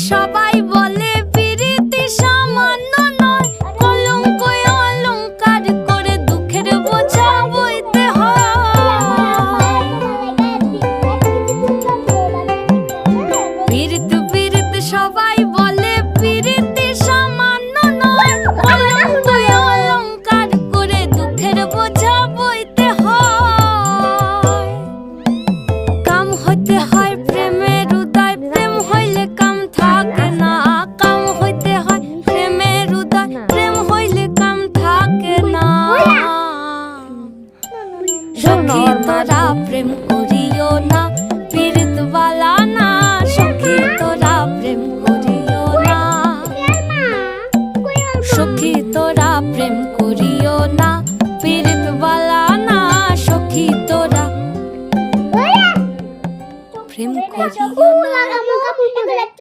সবাই বলে পিরিতি সামান্য নয়, কলঙ্ক অলংকার করে দুঃখের বোঝা বইতে হয়। পিরিত পিরিত সবাই বলে